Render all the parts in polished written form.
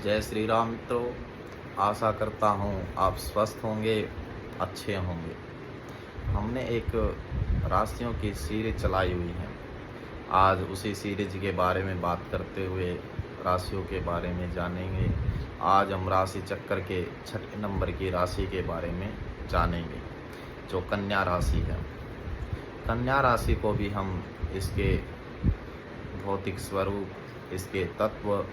जय श्री राम मित्रों। आशा करता हूँ आप स्वस्थ होंगे, अच्छे होंगे। हमने एक राशियों की सीरीज चलाई हुई है। आज उसी सीरीज के बारे में बात करते हुए राशियों के बारे में जानेंगे। आज हम राशि चक्कर के 6 नंबर की राशि के बारे में जानेंगे, जो कन्या राशि है। कन्या राशि को भी हम इसके भौतिक स्वरूप, इसके तत्व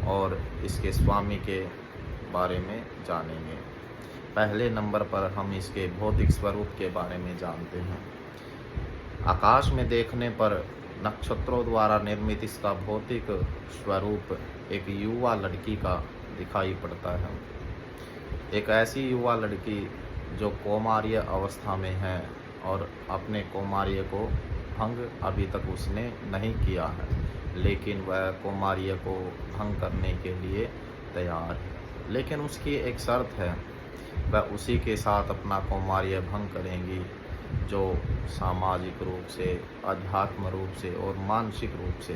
और इसके स्वामी के बारे में जानेंगे। पहले नंबर पर हम इसके भौतिक स्वरूप के बारे में जानते हैं। आकाश में देखने पर नक्षत्रों द्वारा निर्मित इसका भौतिक स्वरूप एक युवा लड़की का दिखाई पड़ता है। एक ऐसी युवा लड़की जो कौमार्य अवस्था में है और अपने कौमार्य को भंग अभी तक उसने नहीं किया है, लेकिन वह कौमार्य को भंग करने के लिए तैयार है। लेकिन उसकी एक शर्त है, वह उसी के साथ अपना कौमार्य भंग करेंगी जो सामाजिक रूप से, अध्यात्म रूप से और मानसिक रूप से,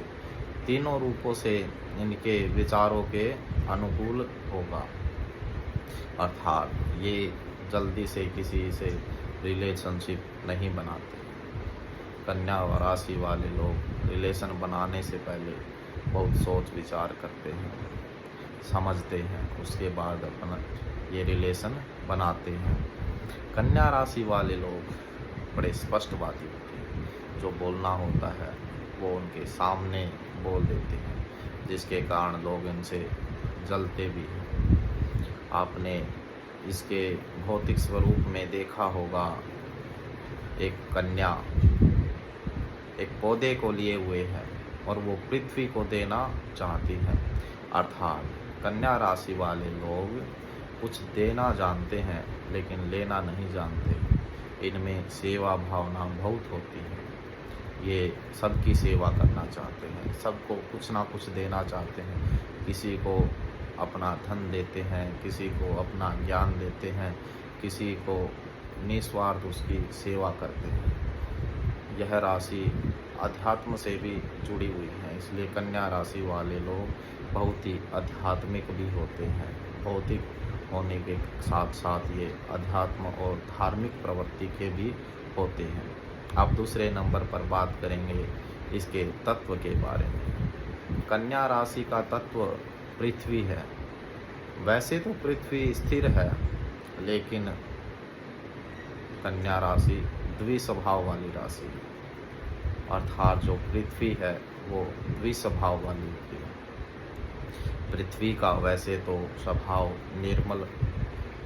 तीनों रूपों से इनके विचारों के अनुकूल होगा। अर्थात ये जल्दी से किसी से रिलेशनशिप नहीं बनाते। कन्या राशि वाले लोग रिलेशन बनाने से पहले बहुत सोच विचार करते हैं, समझते हैं, उसके बाद अपना ये रिलेशन बनाते हैं। कन्या राशि वाले लोग बड़े स्पष्टवादी होते हैं। जो बोलना होता है वो उनके सामने बोल देते हैं, जिसके कारण लोग इनसे जलते भी हैं। आपने इसके भौतिक स्वरूप में देखा होगा, एक कन्या एक पौधे को लिए हुए है और वो पृथ्वी को देना चाहती है। अर्थात कन्या राशि वाले लोग कुछ देना जानते हैं लेकिन लेना नहीं जानते। इनमें सेवा भावना बहुत होती है। ये सबकी सेवा करना चाहते हैं, सबको कुछ ना कुछ देना चाहते हैं। किसी को अपना धन देते हैं, किसी को अपना ज्ञान देते हैं, किसी को निस्वार्थ उसकी सेवा करते हैं। यह राशि अध्यात्म से भी जुड़ी हुई है, इसलिए कन्या राशि वाले लोग बहुत ही आध्यात्मिक भी होते हैं। भौतिक होने के साथ साथ ये अध्यात्म और धार्मिक प्रवृत्ति के भी होते हैं। अब दूसरे नंबर पर बात करेंगे इसके तत्व के बारे में। कन्या राशि का तत्व पृथ्वी है। वैसे तो पृथ्वी स्थिर है, लेकिन कन्या राशि द्विस्वभाव वाली राशि है। अर्थात जो पृथ्वी है वो द्विस्वभाव वाली होती है। पृथ्वी का वैसे तो स्वभाव निर्मल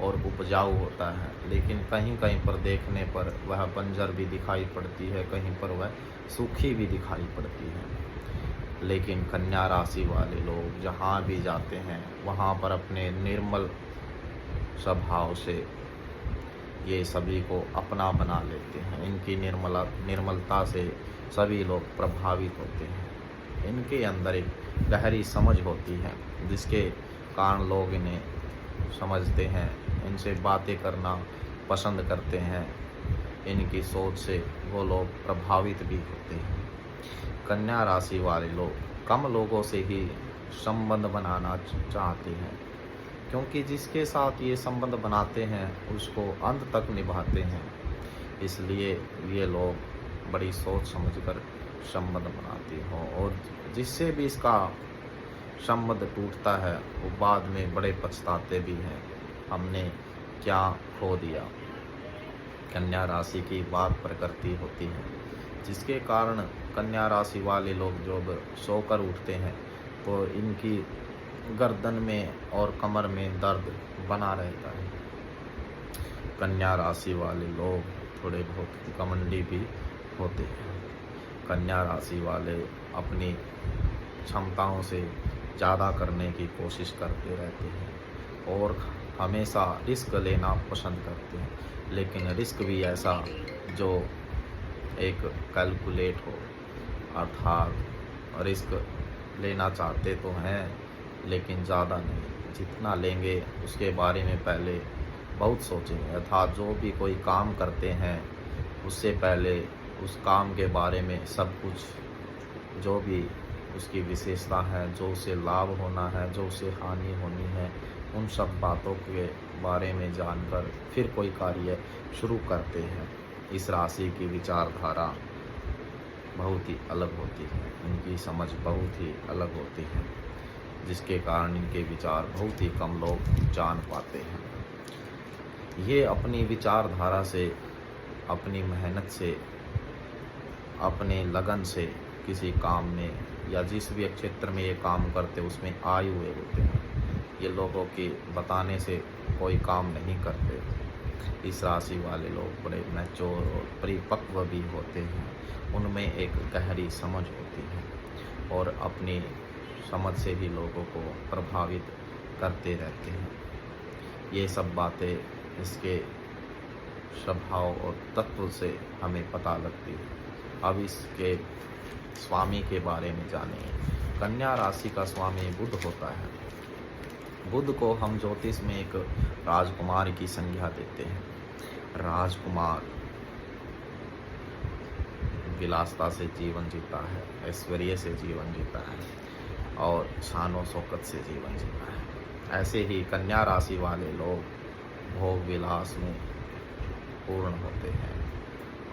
और उपजाऊ होता है, लेकिन कहीं कहीं पर देखने पर वह बंजर भी दिखाई पड़ती है, कहीं पर वह सूखी भी दिखाई पड़ती है। लेकिन कन्या राशि वाले लोग जहाँ भी जाते हैं वहाँ पर अपने निर्मल स्वभाव से ये सभी को अपना बना लेते हैं। इनकी निर्मलता से सभी लोग प्रभावित होते हैं। इनके अंदर एक गहरी समझ होती है, जिसके कारण लोग इन्हें समझते हैं, इनसे बातें करना पसंद करते हैं। इनकी सोच से वो लोग प्रभावित भी होते हैं। कन्या राशि वाले लोग कम लोगों से ही संबंध बनाना चाहते हैं, क्योंकि जिसके साथ ये संबंध बनाते हैं उसको अंत तक निभाते हैं। इसलिए ये लोग बड़ी सोच समझकर संबंध बनाते हो, और जिससे भी इसका संबंध टूटता है वो बाद में बड़े पछताते भी हैं, हमने क्या खो दिया। कन्या राशि की बात प्रकृति होती है, जिसके कारण कन्या राशि वाले लोग जब सोकर उठते हैं तो इनकी गर्दन में और कमर में दर्द बना रहता है। कन्या राशि वाले लोग थोड़े बहुत घमंडी भी होते हैं। कन्या राशि वाले अपनी क्षमताओं से ज़्यादा करने की कोशिश करते रहते हैं और हमेशा रिस्क लेना पसंद करते हैं, लेकिन रिस्क भी ऐसा जो एक कैलकुलेट हो। अर्थात रिस्क लेना चाहते तो हैं, लेकिन ज़्यादा नहीं। जितना लेंगे उसके बारे में पहले बहुत सोचेंगे। अर्थात जो भी कोई काम करते हैं उससे पहले उस काम के बारे में सब कुछ जो भी उसकी विशेषता है, जो उसे लाभ होना है, जो उसे हानि होनी है, उन सब बातों के बारे में जानकर फिर कोई कार्य शुरू करते हैं। इस राशि की विचारधारा बहुत ही अलग होती है, इनकी समझ बहुत ही अलग होती है, जिसके कारण इनके विचार बहुत ही कम लोग जान पाते हैं। ये अपनी विचारधारा से, अपनी मेहनत से, अपने लगन से किसी काम में या जिस भी क्षेत्र में ये काम करते उसमें आए हुए होते हैं। ये लोगों के बताने से कोई काम नहीं करते। इस राशि वाले लोग बड़े मैच्योर और परिपक्व भी होते हैं, उनमें एक गहरी समझ होती है और अपनी समझ से ही लोगों को प्रभावित करते रहते हैं। ये सब बातें इसके स्वभाव और तत्व से हमें पता लगती है। अब इसके स्वामी के बारे में जानिए। कन्या राशि का स्वामी बुध होता है। बुध को हम ज्योतिष में एक राजकुमार की संज्ञा देते हैं। राजकुमार विलासता से जीवन जीता है, ऐश्वर्य से जीवन जीता है और शानो शौकत से जीवन जीता है। ऐसे ही कन्या राशि वाले लोग भोग विलास में पूर्ण होते हैं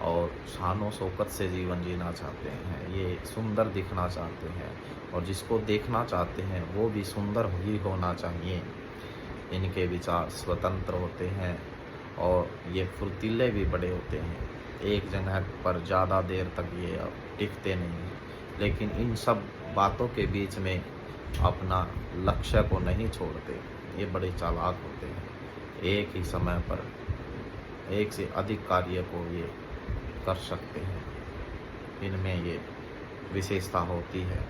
और शानो शौकत से जीवन जीना चाहते हैं। ये सुंदर दिखना चाहते हैं और जिसको देखना चाहते हैं वो भी सुंदर ही होना चाहिए। इनके विचार स्वतंत्र होते हैं और ये फुर्तीले भी बड़े होते हैं। एक जगह पर ज़्यादा देर तक ये टिकते नहीं हैं, लेकिन इन सब बातों के बीच में अपना लक्ष्य को नहीं छोड़ते। ये बड़े चालाक होते हैं। एक ही समय पर एक से अधिक कार्य को ये कर सकते हैं। इनमें ये विशेषता होती है।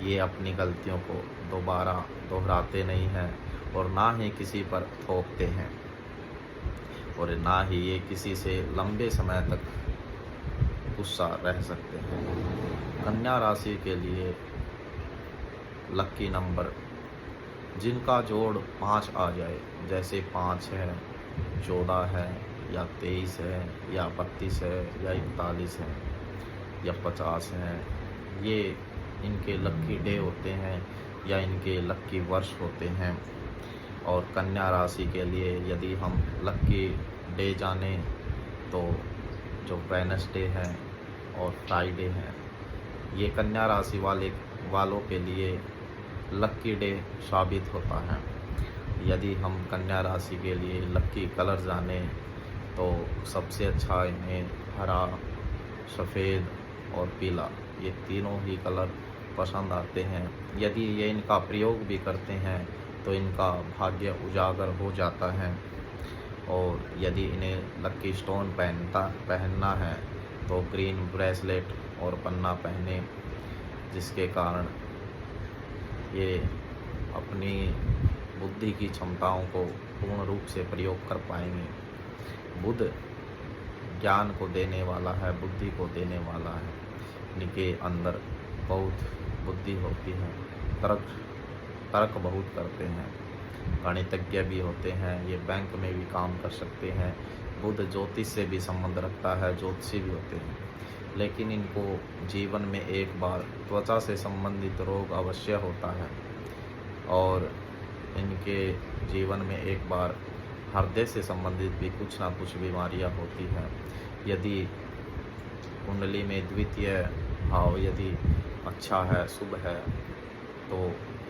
ये अपनी गलतियों को दोबारा दोहराते नहीं हैं और ना ही किसी पर थोपते हैं और ना ही ये किसी से लंबे समय तक गुस्सा रह सकते हैं। कन्या राशि के लिए लकी नंबर जिनका जोड़ 5 आ जाए, जैसे 5 है, 14 है या 23 है या 32 है या 41 है या 50 है, ये इनके लक्की डे होते हैं या इनके लक्की वर्ष होते हैं। और कन्या राशि के लिए यदि हम लक्की डे जाने तो जो वेडनेसडे है और फ्राइडे है, ये कन्या राशि वालों के लिए लक्की डे साबित होता है। यदि हम कन्या राशि के लिए लक्की कलर जाने तो सबसे अच्छा इन्हें हरा, सफ़ेद और पीला, ये तीनों ही कलर पसंद आते हैं। यदि ये इनका प्रयोग भी करते हैं तो इनका भाग्य उजागर हो जाता है। और यदि इन्हें लक्की स्टोन पहनना है तो ग्रीन ब्रेसलेट और पन्ना पहने, जिसके कारण ये अपनी बुद्धि की क्षमताओं को पूर्ण रूप से प्रयोग कर पाएंगे। बुध ज्ञान को देने वाला है, बुद्धि को देने वाला है। इनके अंदर बहुत बुद्धि होती है, तर्क बहुत करते हैं, गणितज्ञ भी होते हैं। ये बैंक में भी काम कर सकते हैं। बुध ज्योतिष से भी संबंध रखता है, ज्योतिषी भी होते हैं। लेकिन इनको जीवन में एक बार त्वचा से संबंधित रोग अवश्य होता है और इनके जीवन में एक बार हृदय से संबंधित भी कुछ ना कुछ बीमारियां होती हैं। यदि कुंडली में द्वितीय भाव यदि अच्छा है, शुभ है, तो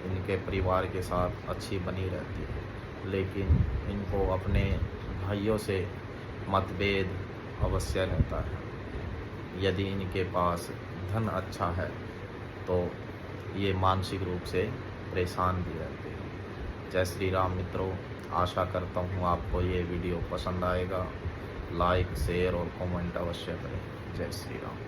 इनके परिवार के साथ अच्छी बनी रहती है। लेकिन इनको अपने भाइयों से मतभेद अवश्य रहता है। यदि इनके पास धन अच्छा है तो ये मानसिक रूप से परेशान भी रहते हैं। जय श्री राम मित्रों, आशा करता हूँ आपको ये वीडियो पसंद आएगा। लाइक, शेयर और कमेंट अवश्य करें। जय श्री राम।